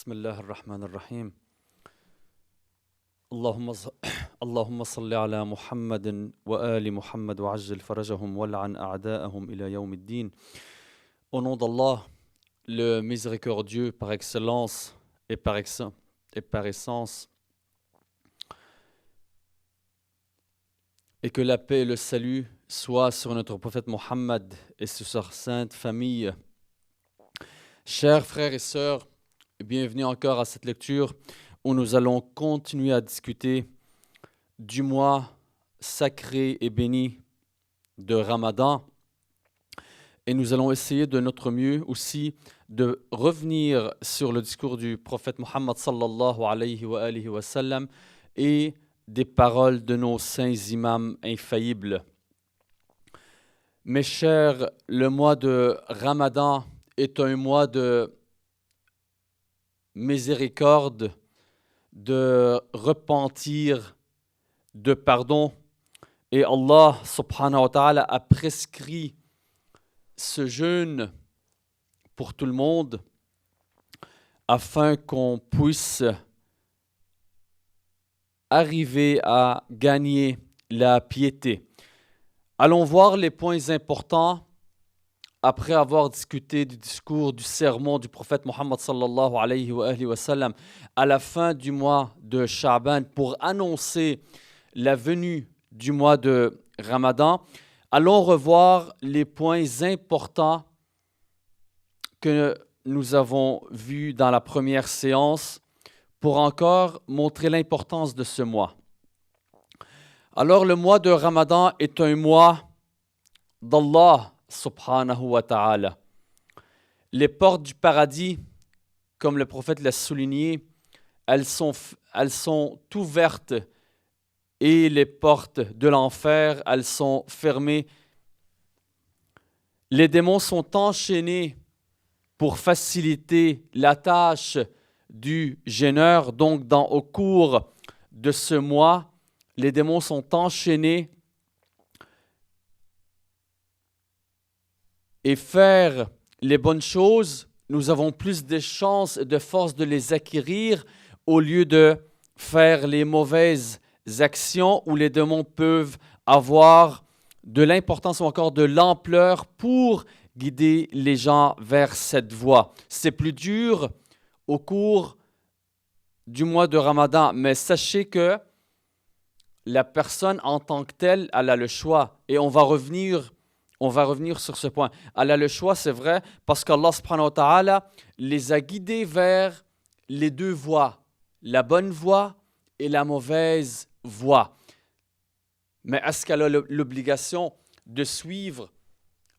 بسم الله الرحمن الرحيم اللهم صل على محمد وآل محمد وعجل فرجهم والعن أعداءهم إلى يوم الدين. Au nom d'Allah, le miséricordieux par excellence et par essence, et que la paix et le salut soient sur notre prophète Mohammed et sur sa sainte famille. Chers frères et sœurs, bienvenue encore à cette lecture où nous allons continuer à discuter du mois sacré et béni de Ramadan. Et nous allons essayer de notre mieux aussi de revenir sur le discours du prophète Mohammed sallallahu alayhi wa sallam et des paroles de nos saints imams infaillibles. Mes chers, le mois de Ramadan est un mois de miséricorde, de repentir, de pardon. Et Allah subhanahu wa ta'ala a prescrit ce jeûne pour tout le monde afin qu'on puisse arriver à gagner la piété. Allons voir les points importants après avoir discuté du discours, du sermon du prophète Mohammed sallallahu alayhi wa sallam à la fin du mois de Sha'ban pour annoncer la venue du mois de Ramadan. Allons revoir les points importants que nous avons vus dans la première séance pour encore montrer l'importance de ce mois. Alors, le mois de Ramadan est un mois d'Allah subhanahu wa ta'ala. Les portes du paradis, comme le prophète l'a souligné, elles sont ouvertes et les portes de l'enfer, elles sont fermées. Les démons sont enchaînés pour faciliter la tâche du jeûneur. Donc, au cours de ce mois, les démons sont enchaînés et faire les bonnes choses, nous avons plus de chances et de force de les acquérir au lieu de faire les mauvaises actions où les démons peuvent avoir de l'importance ou encore de l'ampleur pour guider les gens vers cette voie. C'est plus dur au cours du mois de Ramadan, mais sachez que la personne en tant que telle, elle a le choix et on va revenir sur ce point. Elle a le choix, c'est vrai, parce qu'Allah subhanahu wa ta'ala les a guidés vers les deux voies, la bonne voie et la mauvaise voie. Mais est-ce qu'elle a l'obligation de suivre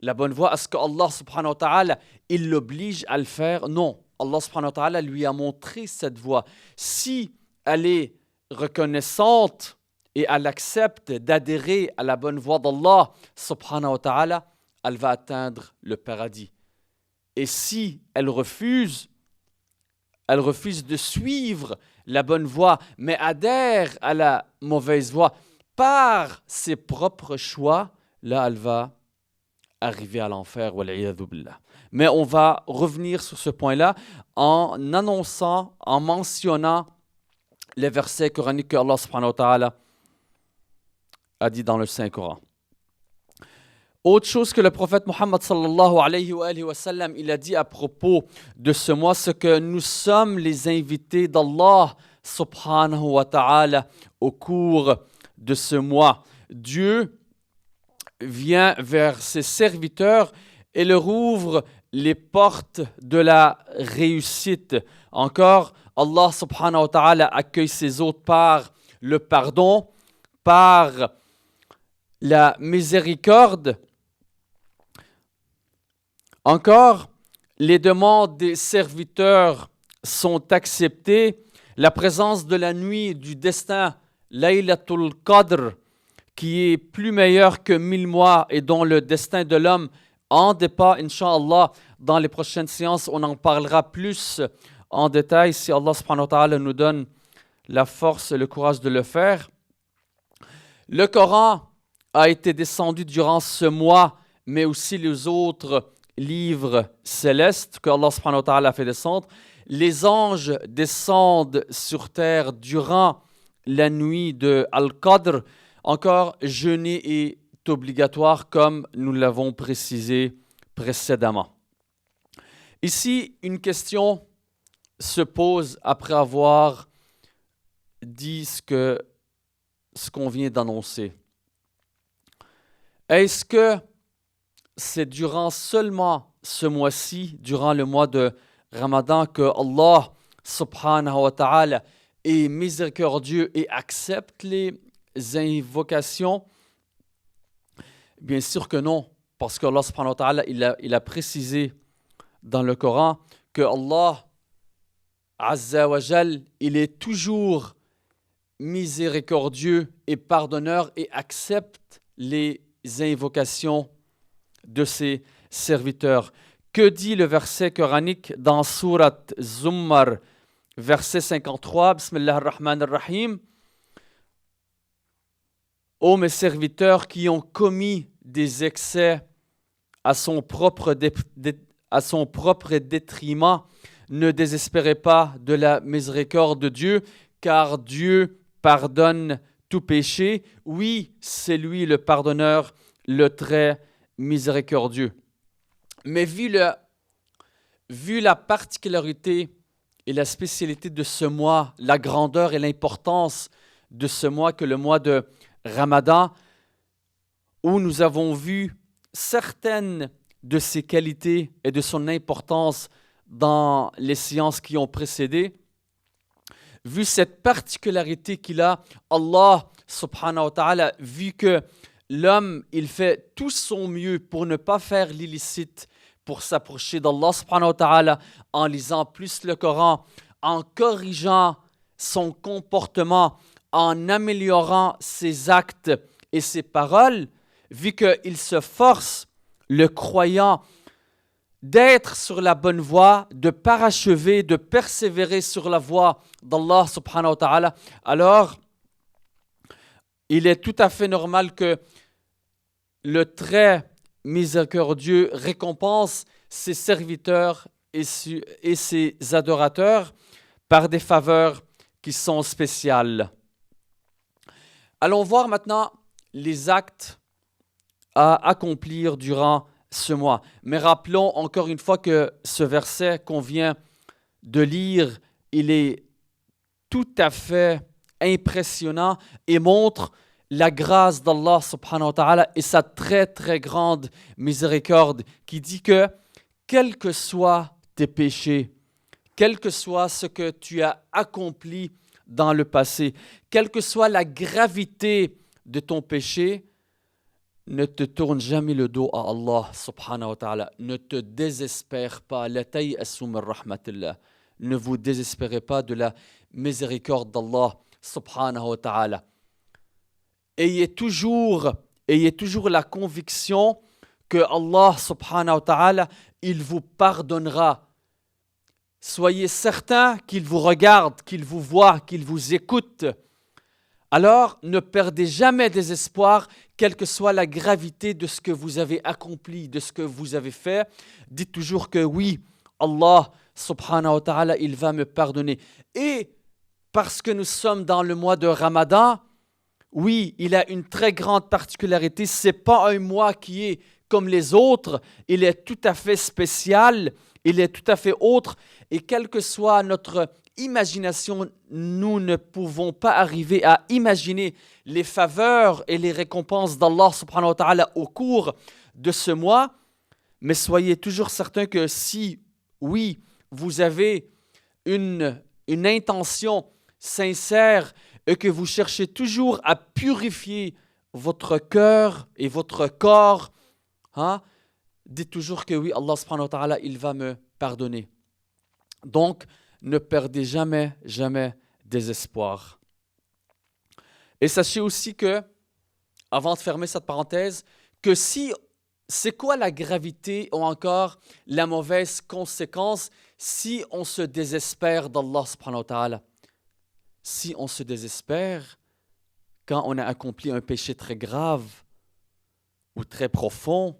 la bonne voie? Est-ce qu'Allah subhanahu wa ta'ala, il l'oblige à le faire? Non. Allah subhanahu wa ta'ala lui a montré cette voie. Si elle est reconnaissante et elle accepte d'adhérer à la bonne voie d'Allah subhanahu wa ta'ala, elle va atteindre le paradis. Et si elle refuse de suivre la bonne voie, mais adhère à la mauvaise voie par ses propres choix, là, elle va arriver à l'enfer. Wal'iyadhu billah. Mais on va revenir sur ce point-là en annonçant, en mentionnant les versets coraniques que Allah subhanahu wa ta'ala a dit dans le Saint-Coran. Autre chose que le prophète Mohammed sallallahu alayhi wa sallam, il a dit à propos de ce mois, c'est que nous sommes les invités d'Allah subhanahu wa ta'ala au cours de ce mois. Dieu vient vers ses serviteurs et leur ouvre les portes de la réussite. Encore, Allah subhanahu wa ta'ala accueille ses hôtes par le pardon, par la miséricorde. Encore, les demandes des serviteurs sont acceptées. La présence de la nuit du destin, Laylatul Qadr, qui est plus meilleure que 1000 mois et dont le destin de l'homme en dépend, Inch'Allah. Dans les prochaines séances, on en parlera plus en détail si Allah subhanahu wa ta'ala nous donne la force et le courage de le faire. Le Coran a été descendu durant ce mois, mais aussi les autres livres célestes que Allah subhanahu wa ta'ala a fait descendre. les anges descendent sur terre durant la nuit de Al-Qadr, encore jeûner est obligatoire comme nous l'avons précisé précédemment. Ici, une question se pose après avoir dit ce qu'on vient d'annoncer. Est-ce que c'est durant seulement ce mois-ci, durant le mois de Ramadan, que Allah subhanahu wa ta'ala est miséricordieux et accepte les invocations? Bien sûr que non, parce que Allah subhanahu wa ta'ala, il a précisé dans le Coran que Allah Azza wa Jal, il est toujours miséricordieux et pardonneur et accepte les invocations de ses serviteurs. Que dit le verset coranique dans Surat Zummar, verset 53, Bismillah ar-Rahman ar-Rahim. Ô mes serviteurs qui ont commis des excès à son propre détriment, ne désespérez pas de la miséricorde de Dieu, car Dieu pardonne tout péché. Oui, c'est lui le pardonneur, le très miséricordieux. Mais vu la particularité et la spécialité de ce mois, la grandeur et l'importance de ce mois que le mois de Ramadan, où nous avons vu certaines de ses qualités et de son importance dans les séances qui ont précédé, vu cette particularité qu'il a, Allah subhanahu wa ta'ala, vu que l'homme, il fait tout son mieux pour ne pas faire l'illicite, pour s'approcher d'Allah subhanahu wa ta'ala en lisant plus le Coran, en corrigeant son comportement, en améliorant ses actes et ses paroles, vu qu'il se force, le croyant, d'être sur la bonne voie, de parachever, de persévérer sur la voie d'Allah subhanahu wa ta'ala, alors il est tout à fait normal que le très miséricordieux récompense ses serviteurs et ses adorateurs par des faveurs qui sont spéciales. Allons voir maintenant les actes à accomplir durant ce mois. Mais rappelons encore une fois que ce verset qu'on vient de lire, il est tout à fait impressionnant et montre la grâce d'Allah subhanahu wa ta'ala et sa très très grande miséricorde qui dit que quels que soient tes péchés, quel que soit ce que tu as accompli dans le passé, quelle que soit la gravité de ton péché, ne te tourne jamais le dos à Allah subhanahu wa ta'ala. Ne te désespère pas. La tay'asu min rahmatillah. Ne vous désespérez pas de la miséricorde d'Allah subhanahu wa ta'ala. Ayez toujours la conviction que Allah subhanahu wa ta'ala, il vous pardonnera. Soyez certains qu'il vous regarde, qu'il vous voit, qu'il vous écoute. Alors, ne perdez jamais d'espoir, quelle que soit la gravité de ce que vous avez accompli, de ce que vous avez fait. Dites toujours que oui, Allah subhanahu wa ta'ala, il va me pardonner. Et parce que nous sommes dans le mois de Ramadan, oui, il a une très grande particularité. Ce n'est pas un mois qui est comme les autres. Il est tout à fait spécial. Il est tout à fait autre. Et quelle que soit notre imagination, nous ne pouvons pas arriver à imaginer les faveurs et les récompenses d'Allah subhanahu wa ta'ala au cours de ce mois. Mais soyez toujours certains que si, oui, vous avez une intention sincère et que vous cherchez toujours à purifier votre cœur et votre corps, dites toujours que oui, Allah subhanahu wa ta'ala, il va me pardonner. Donc, ne perdez jamais d'espoir. Et sachez aussi que, avant de fermer cette parenthèse, que c'est quoi la gravité ou encore la mauvaise conséquence si on se désespère d'Allah subhanahu wa ta'ala? Si on se désespère quand on a accompli un péché très grave ou très profond,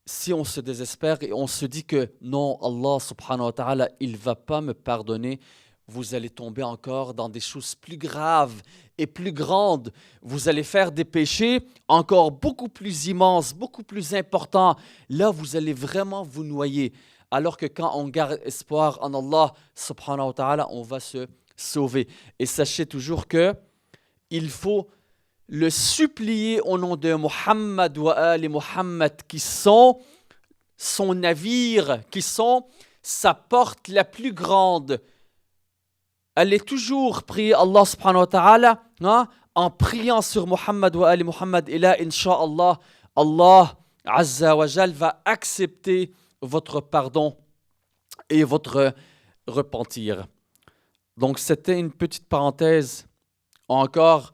si on se désespère et on se dit que non, Allah subhanahu wa ta'ala, il ne va pas me pardonner, vous allez tomber encore dans des choses plus graves et plus grandes. Vous allez faire des péchés encore beaucoup plus immenses, beaucoup plus importants. Là, vous allez vraiment vous noyer. Alors que quand on garde espoir en Allah subhanahu wa ta'ala, on va se sauver. Et sachez toujours que il faut le supplier au nom de Muhammad wa Ali Muhammad, qui sont son navire, qui sont sa porte la plus grande. Allez toujours prier Allah subhanahu wa ta'ala, hein, en priant sur Muhammad wa Ali Muhammad. Et là, Inch'Allah, Allah Azza wa Jal va accepter votre pardon et votre repentir. Donc, c'était une petite parenthèse. Encore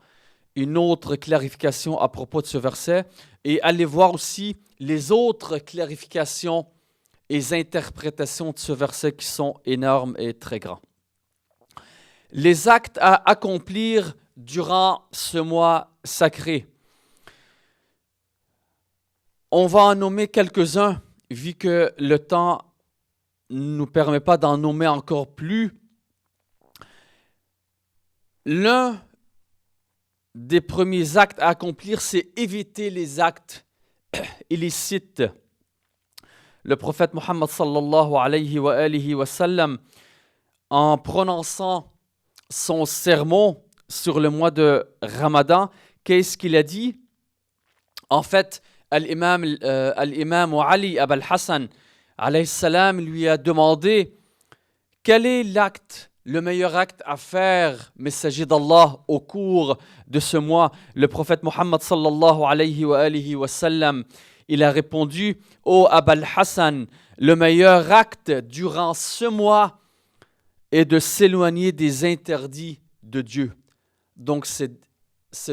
une autre clarification à propos de ce verset. Et allez voir aussi les autres clarifications et interprétations de ce verset qui sont énormes et très grands. Les actes à accomplir durant ce mois sacré. On va en nommer quelques-uns, vu que le temps ne nous permet pas d'en nommer encore plus. L'un des premiers actes à accomplir, c'est éviter les actes illicites. Le prophète Mohammed sallallahu alayhi wa alihi wa sallam, en prononçant son sermon sur le mois de Ramadan, qu'est-ce qu'il a dit? En fait, l'imam Ali Abul Hassan alayhi salam lui a demandé quel est l'acte, le meilleur acte à faire, messager d'Allah, au cours de ce mois. Le prophète Mohammed sallallahu alayhi wa alihi wa sallam, il a répondu: ô Abul Hassan, le meilleur acte durant ce mois est de s'éloigner des interdits de Dieu. Donc c'est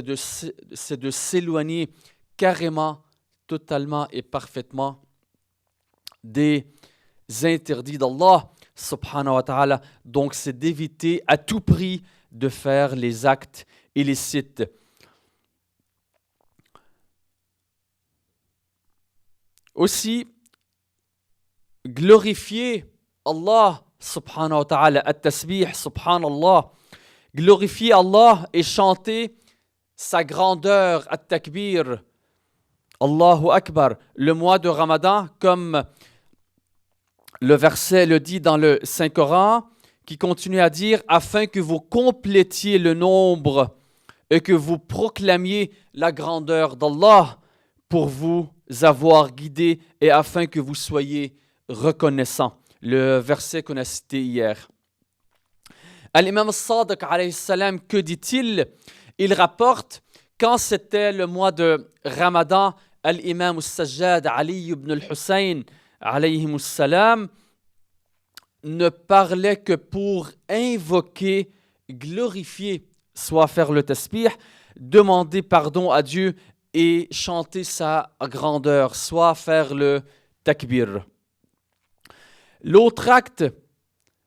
de s'éloigner carrément, totalement et parfaitement des interdits d'Allah subhanahu wa ta'ala. Donc c'est d'éviter à tout prix de faire les actes illicites. Aussi, glorifier Allah subhanahu wa ta'ala, at-tasbih, subhanallah, glorifier Allah et chanter sa grandeur, at-takbir, Allahu Akbar. Le mois de Ramadan, comme le verset le dit dans le Saint-Coran, qui continue à dire « afin que vous complétiez le nombre et que vous proclamiez la grandeur d'Allah pour vous avoir guidé et afin que vous soyez reconnaissants. » Le verset qu'on a cité hier. Al-Imam al-Sadiq, alayhi salam, que dit-il? Il rapporte, quand c'était le mois de Ramadan, Al-Imam al-Sajjad Ali ibn al-Hussein, alayhi salam, ne parlait que pour invoquer, glorifier, soit faire le tasbih, demander pardon à Dieu et chanter sa grandeur, soit faire le takbir. L'autre acte,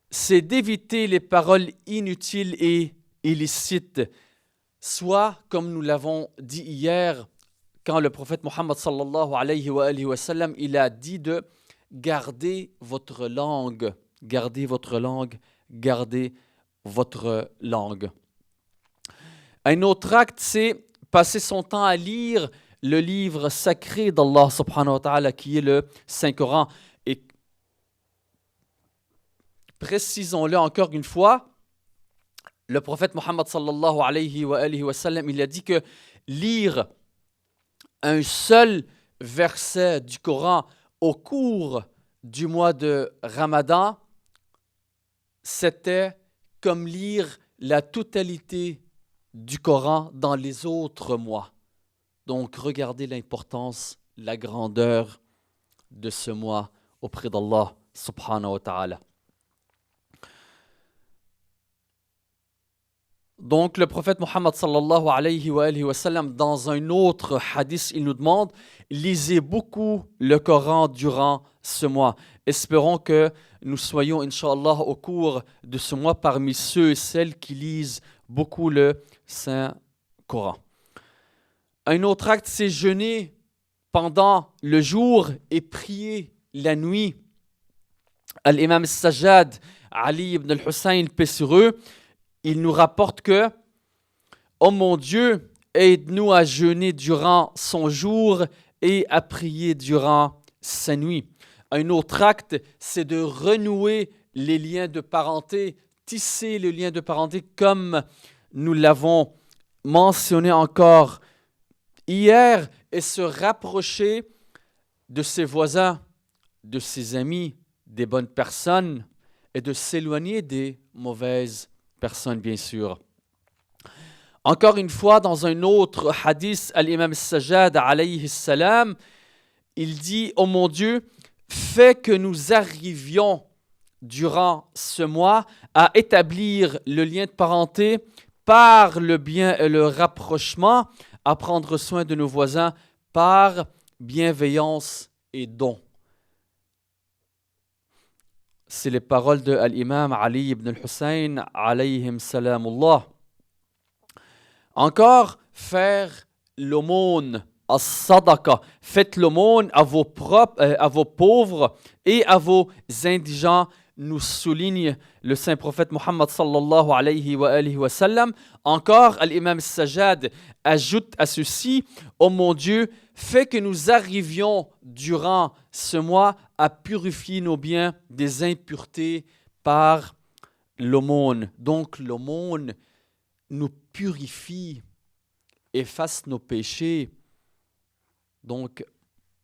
c'est d'éviter les paroles inutiles et illicites, soit, comme nous l'avons dit hier, quand le prophète Mohammed sallallahu alayhi wa sallam, il a dit de garder votre langue, gardez votre langue, gardez votre langue. Un autre acte, c'est passer son temps à lire le livre sacré d'Allah subhanahu wa ta'ala, qui est le Saint-Coran. Et précisons-le encore une fois, le prophète Mohammed sallallahu alayhi wa sallam, il a dit que lire un seul verset du Coran au cours du mois de Ramadan, c'était comme lire la totalité du Coran dans les autres mois. Donc, regardez l'importance, la grandeur de ce mois auprès d'Allah subhanahu wa ta'ala. Donc, le prophète Mohammed sallallahu alayhi wa sallam, dans un autre hadith, il nous demande: lisez beaucoup le Coran durant ce mois. Espérons que nous soyons, Inch'Allah, au cours de ce mois, parmi ceux et celles qui lisent beaucoup le Saint-Coran. Un autre acte, c'est jeûner pendant le jour et prier la nuit. L'imam Sajjad, Ali ibn al-Hussein, paix sur eux, il nous rapporte que « Oh mon Dieu, aide-nous à jeûner durant son jour et à prier durant sa nuit. » Un autre acte, c'est de renouer les liens de parenté, tisser le lien de parenté comme nous l'avons mentionné encore hier et se rapprocher de ses voisins, de ses amis, des bonnes personnes et de s'éloigner des mauvaises personnes, bien sûr. Encore une fois, dans un autre hadith, l'imam Sajjad, alayhi salam, il dit « Oh mon Dieu, fais que nous arrivions durant ce mois à établir le lien de parenté par le bien et le rapprochement, à prendre soin de nos voisins par bienveillance et don. » C'est les paroles de l'imam Ali ibn al-Hussein, alayhim salamullah. Encore, faire l'aumône, as-sadaqa. Faites l'aumône à vos pauvres et à vos indigents, nous souligne le saint prophète Muhammad sallallahu alayhi wa sallam. Encore, l'imam Sajjad ajoute à ceci, « Oh mon Dieu, fais que nous arrivions durant ce mois à purifier nos biens des impuretés par l'aumône. » Donc l'aumône nous purifie, efface nos péchés. Donc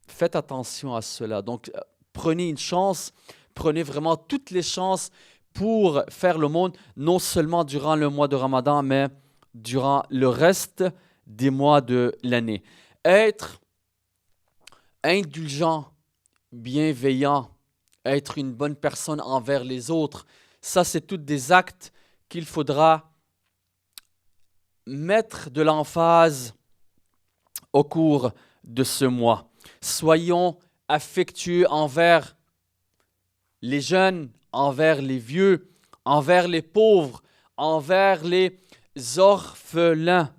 faites attention à cela. Donc prenez une chance, prenez vraiment toutes les chances pour faire l'aumône, non seulement durant le mois de Ramadan, mais durant le reste des mois de l'année. Être indulgent, bienveillant, être une bonne personne envers les autres, ça c'est tous des actes qu'il faudra mettre de l'emphase au cours de ce mois. Soyons affectueux envers les jeunes, envers les vieux, envers les pauvres, envers les orphelins.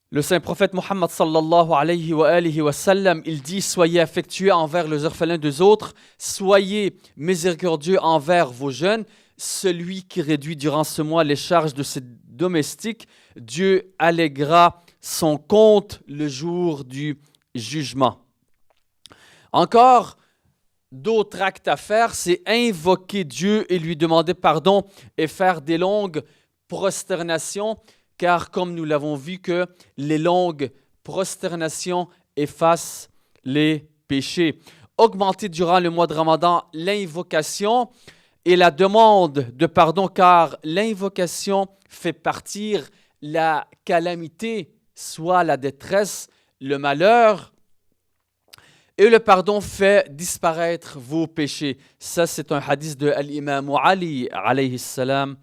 Le saint prophète Muhammad sallallahu alayhi wa sallam, il dit « Soyez affectueux envers les orphelins des autres, soyez miséricordieux envers vos jeunes. Celui qui réduit durant ce mois les charges de ses domestiques, Dieu allègera son compte le jour du jugement. » Encore, d'autres actes à faire, c'est invoquer Dieu et lui demander pardon et faire des longues prosternations, car comme nous l'avons vu que les longues prosternations effacent les péchés. Augmenter durant le mois de Ramadan l'invocation et la demande de pardon, car l'invocation fait partir la calamité, soit la détresse, le malheur, et le pardon fait disparaître vos péchés. Ça, c'est un hadith de l'imam Ali, alayhi salam,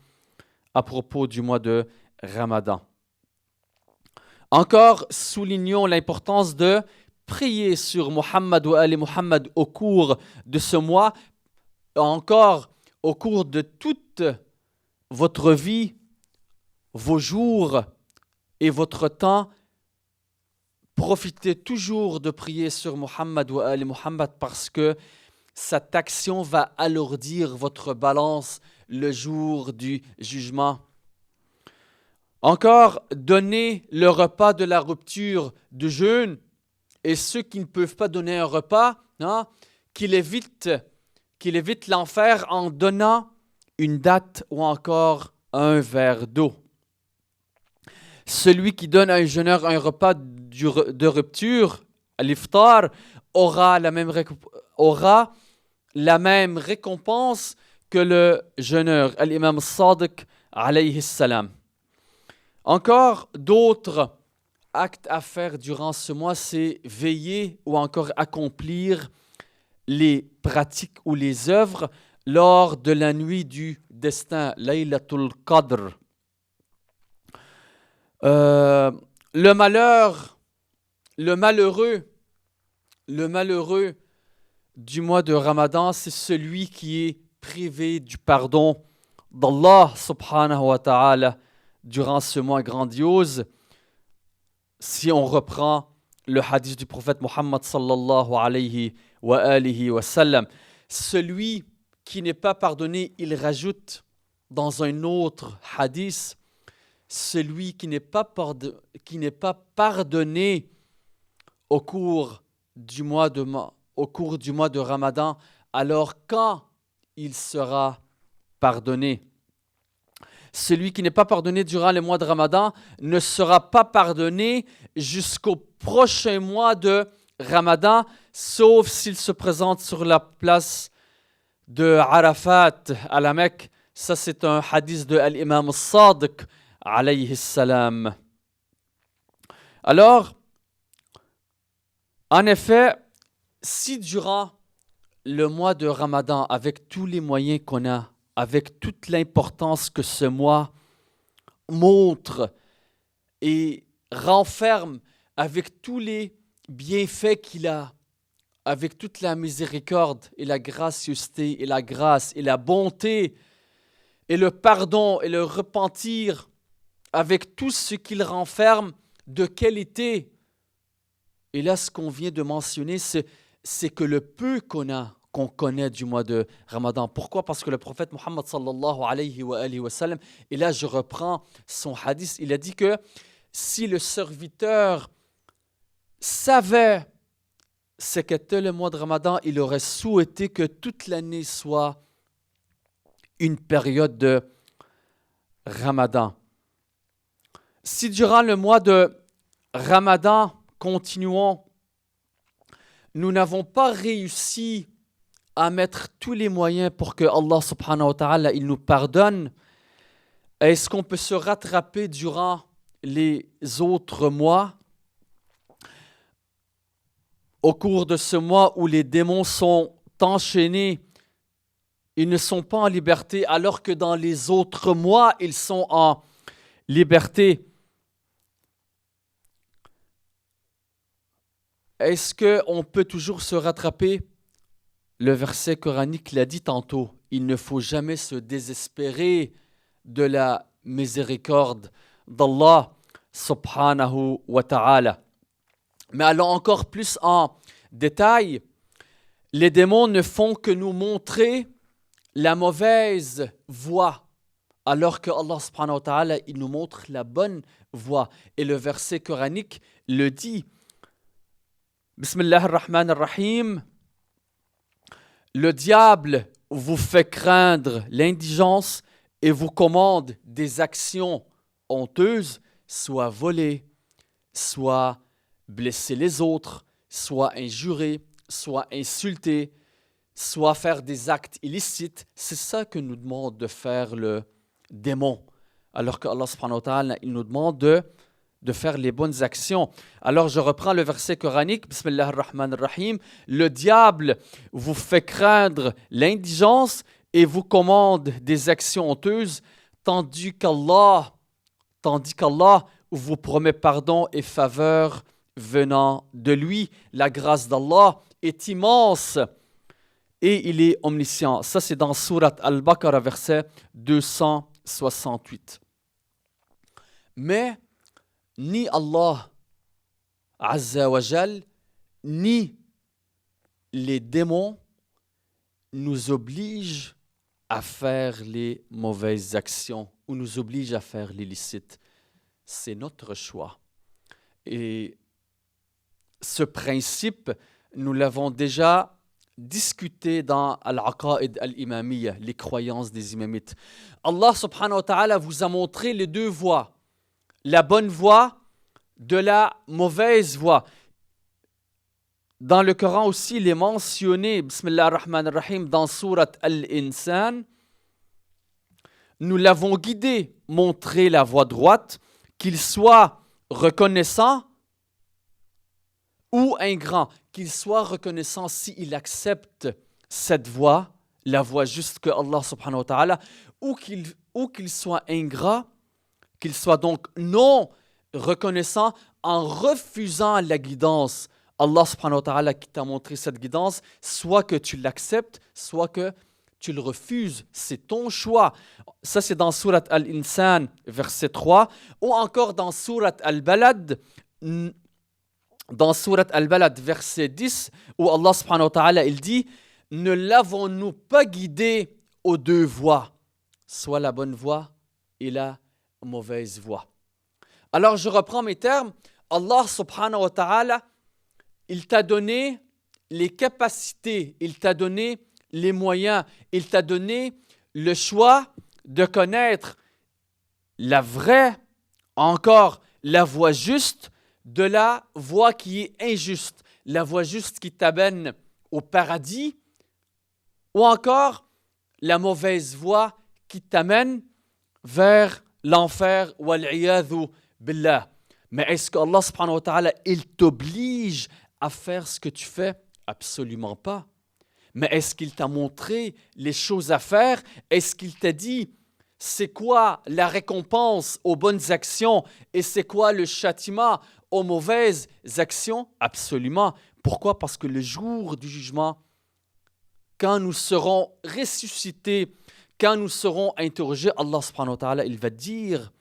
à propos du mois de Ramadan. Encore, soulignons l'importance de prier sur Muhammad wa Ali Muhammad au cours de ce mois, encore au cours de toute votre vie, vos jours et votre temps. Profitez toujours de prier sur Muhammad wa Ali Muhammad parce que cette action va alourdir votre balance le jour du jugement. Encore, donnez le repas de la rupture de jeûne et ceux qui ne peuvent pas donner un repas, qu'il évite l'enfer en donnant une date ou encore un verre d'eau. Celui qui donne à un jeûneur un repas de rupture, l'iftar, aura la même récompense que le jeûneur, l'imam Sadiq, alayhi salam. Encore d'autres actes à faire durant ce mois, c'est veiller ou encore accomplir les pratiques ou les œuvres lors de la nuit du destin, Laylatul Qadr. Le malheureux du mois de Ramadan, c'est celui qui est privé du pardon d'Allah subhanahu wa ta'ala durant ce mois grandiose. Si on reprend le hadith du prophète Muhammad sallallahu alayhi wa alihi wa sallam. Celui qui n'est pas pardonné, il rajoute dans un autre hadith, celui qui n'est pas pardonné au cours du mois de Ramadan, alors quand il sera pardonné? Celui qui n'est pas pardonné durant le mois de Ramadan ne sera pas pardonné jusqu'au prochain mois de Ramadan, sauf s'il se présente sur la place de Arafat à la Mecque. Ça, c'est un hadith de l'imam al-Sadiq, alayhi salam. Alors, en effet, si durant le mois de Ramadan, avec tous les moyens qu'on a, avec toute l'importance que ce mois montre et renferme, avec tous les bienfaits qu'il a, avec toute la miséricorde et la gracieuseté et la grâce et la bonté et le pardon et le repentir, avec tout ce qu'il renferme de qualité. Et là, ce qu'on vient de mentionner, c'est que le peu qu'on connaît du mois de Ramadan. Pourquoi? Parce que le prophète Muhammad sallallahu alayhi wa sallam, et là je reprends son hadith, il a dit que si le serviteur savait ce qu'était le mois de Ramadan, il aurait souhaité que toute l'année soit une période de Ramadan. Si durant le mois de Ramadan, continuons, nous n'avons pas réussi à mettre tous les moyens pour que Allah subhanahu wa ta'ala il nous pardonne, est-ce qu'on peut se rattraper durant les autres mois? Au cours de ce mois où les démons sont enchaînés, ils ne sont pas en liberté, alors que dans les autres mois, ils sont en liberté. Est-ce qu'on peut toujours se rattraper? Le verset coranique l'a dit tantôt, il ne faut jamais se désespérer de la miséricorde d'Allah subhanahu wa ta'ala. Mais allons encore plus en détail. Les démons ne font que nous montrer la mauvaise voie, alors que Allah subhanahu wa ta'ala, il nous montre la bonne voie. Et le verset coranique le dit. Bismillah ar-Rahman ar-Rahim. Le diable vous fait craindre l'indigence et vous commande des actions honteuses, soit voler, soit blesser les autres, soit injurer, soit insulter, soit faire des actes illicites. C'est ça que nous demande de faire le démon. Alors qu'Allah subhanahu wa ta'ala, il nous demande de faire les bonnes actions. Alors je reprends le verset coranique, Bismillah ar-Rahman ar-Rahim. Le diable vous fait craindre l'indigence et vous commande des actions honteuses, tandis qu'Allah vous promet pardon et faveur venant de lui. La grâce d'Allah est immense et il est omniscient. Ça, c'est dans Surat Al-Baqarah, verset 268. Mais ni Allah Azza wa Jal, ni les démons nous obligent à faire les mauvaises actions ou nous obligent à faire l'illicite. C'est notre choix. Et ce principe, nous l'avons déjà discuté dans Al-Aqaid al-Imamiyya, les croyances des imamites. Allah subhanahu wa ta'ala vous a montré les deux voies, la bonne voie de la mauvaise voie. Dans le Coran aussi, il est mentionné, Bismillah ar-Rahman ar-Rahim, dans Surat Al-Insan, nous l'avons guidé, montré la voie droite, qu'il soit reconnaissant ou ingrat, qu'il soit reconnaissant s'il accepte cette voie, la voie juste que Allah subhanahu wa ta'ala, ou qu'il soit ingrat, qu'il soit donc non reconnaissant en refusant la guidance. Allah subhanahu wa ta'ala qui t'a montré cette guidance, soit que tu l'acceptes, soit que tu le refuses. C'est ton choix. Ça, c'est dans Surat Al-Insan, verset 3, ou encore dans Surat Al-Balad, dans Surat Al-Balad, verset 10, où Allah subhanahu wa ta'ala, il dit « Ne l'avons-nous pas guidé aux deux voies, soit la bonne voie et la mauvaise voie. » Alors je reprends mes termes. Allah subhanahu wa ta'ala, il t'a donné les capacités, il t'a donné les moyens, il t'a donné le choix de connaître la vraie, encore la voie juste, de la voie qui est injuste, la voie juste qui t'amène au paradis, ou encore la mauvaise voie qui t'amène vers l'enfer, wal-iyadhu billah. Mais est-ce qu'Allah subhanahu wa ta'ala, il t'oblige à faire ce que tu fais? Absolument pas. Mais est-ce qu'il t'a montré les choses à faire? Est-ce qu'il t'a dit c'est quoi la récompense aux bonnes actions et c'est quoi le châtiment aux mauvaises actions? Absolument. Pourquoi? Parce que le jour du jugement, quand nous serons ressuscités, quand nous serons interrogés, Allah subhanahu wa ta'ala, il va dire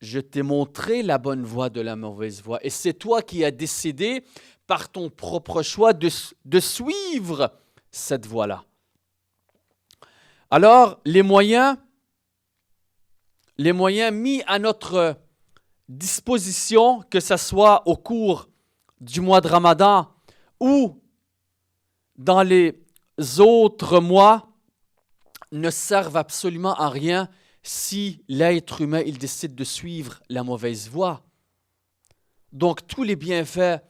je t'ai montré la bonne voie de la mauvaise voie et c'est toi qui as décidé par ton propre choix de suivre cette voie-là. Alors, les moyens mis à notre disposition, que ce soit au cours du mois de Ramadan ou dans les autres mois, ne servent absolument à rien si l'être humain il décide de suivre la mauvaise voie. Donc, tous les bienfaits,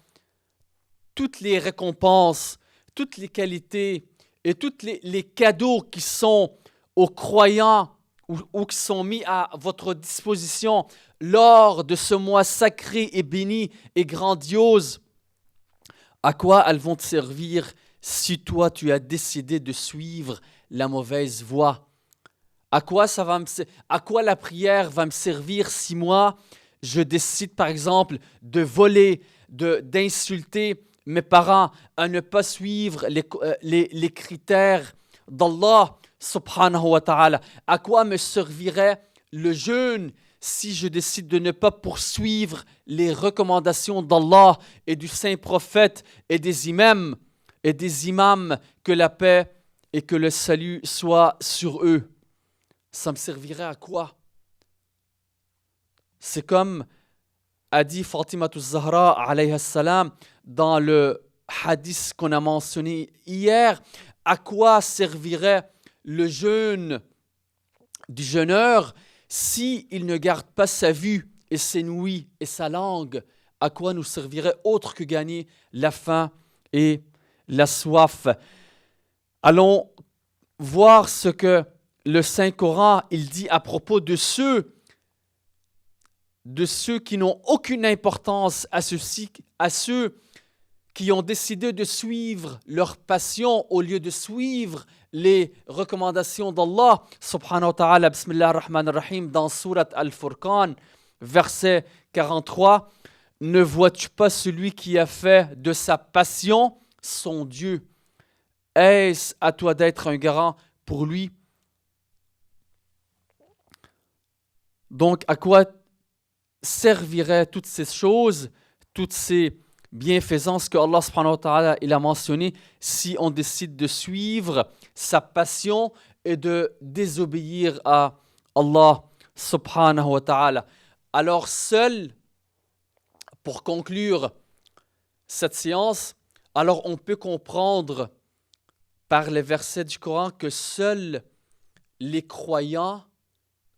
toutes les récompenses, toutes les qualités et tous les cadeaux qui sont aux croyants ou qui sont mis à votre disposition lors de ce mois sacré et béni et grandiose, à quoi elles vont te servir si toi tu as décidé de suivre la mauvaise voie? À quoi la prière va me servir si moi je décide par exemple de voler, d'insulter mes parents, à ne pas suivre les critères d'Allah subhanahu wa ta'ala? À quoi me servirait le jeûne si je décide de ne pas poursuivre les recommandations d'Allah et du saint prophète et des imams, que la paix et que le salut soient sur eux? Ça me servirait à quoi? C'est comme a dit Fatima Zahra alayha salam dans le hadith qu'on a mentionné hier. À quoi servirait le jeûne du jeûneur s'il ne garde pas sa vue et ses nuits et sa langue? À quoi nous servirait autre que gagner la faim et la soif? Allons voir ce que le Saint-Coran il dit à propos de ceux qui n'ont aucune importance, à ceux qui ont décidé de suivre leur passion au lieu de suivre les recommandations d'Allah subhanahu wa ta'ala. Bismillah ar-Rahman ar-Rahim, dans Surat Al-Furqan, verset 43. Ne vois-tu pas celui qui a fait de sa passion son Dieu? Est-ce à toi d'être un garant pour lui? Donc, à quoi serviraient toutes ces choses, toutes ces bienfaisances que Allah subhanahu wa ta'ala il a mentionnées si on décide de suivre sa passion et de désobéir à Allah subhanahu wa ta'ala? Alors seul, pour conclure cette séance, alors on peut comprendre par les versets du Coran que seuls les croyants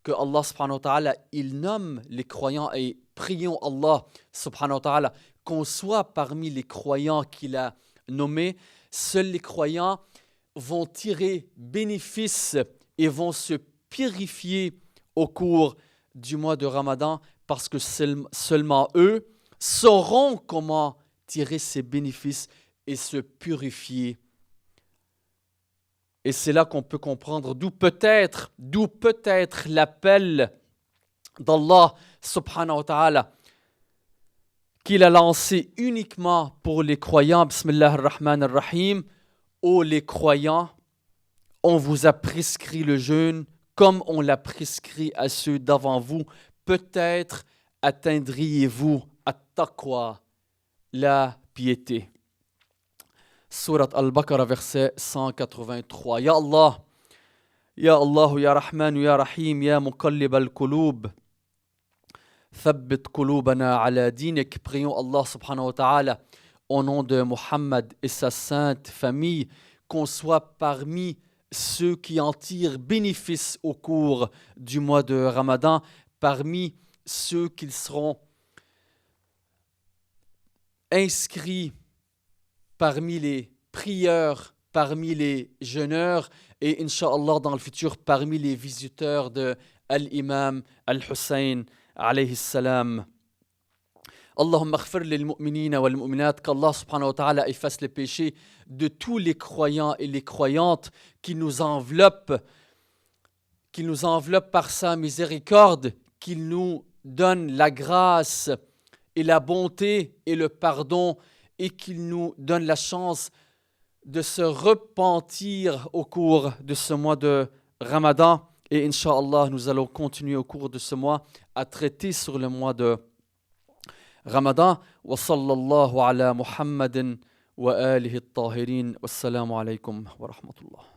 que Allah subhanahu wa ta'ala, il nomme les croyants et prions Allah subhanahu wa ta'ala qu'on soit parmi les croyants qu'il a nommés. Seuls les croyants vont tirer bénéfice et vont se purifier au cours du mois de Ramadan parce que seulement eux sauront comment tirer ces bénéfices et se purifier. Et c'est là qu'on peut comprendre d'où peut-être l'appel d'Allah subhanahu wa ta'ala qu'il a lancé uniquement pour les croyants. Bismillah ar-Rahman ar-Rahim. Ô les croyants, on vous a prescrit le jeûne comme on l'a prescrit à ceux d'avant vous. Peut-être atteindriez-vous at-taqwa, la piété. Surat Al-Baqarah, verset 183. Ya Allah, Ya Allah, Ya Rahman, Ya Rahim, Ya Muqallib al-Qulub, Thabbit qulubana ala dinik. Prions Allah subhanahu wa ta'ala au nom de Muhammad et sa sainte famille, qu'on soit parmi ceux qui en tirent bénéfice au cours du mois de Ramadan, parmi ceux qui seront inscrits parmi les prieurs, parmi les jeûneurs et Inch'Allah dans le futur parmi les visiteurs de Al-Imam Al-Hussein alayhi salam. Allahumma aghfir lil mu'minina wal mu'minat, qu'Allah subhanahu wa ta'ala efface les péchés de tous les croyants et les croyantes, qui nous enveloppe par sa miséricorde, qu'il nous donne la grâce et la bonté et le pardon, et qu'il nous donne la chance de se repentir au cours de ce mois de Ramadan. Et Inch'Allah, nous allons continuer au cours de ce mois à traiter sur le mois de Ramadan. Wa sallallahu ala Muhammadin wa alihi at-tahirin. Wassalamu alaykum wa rahmatullah.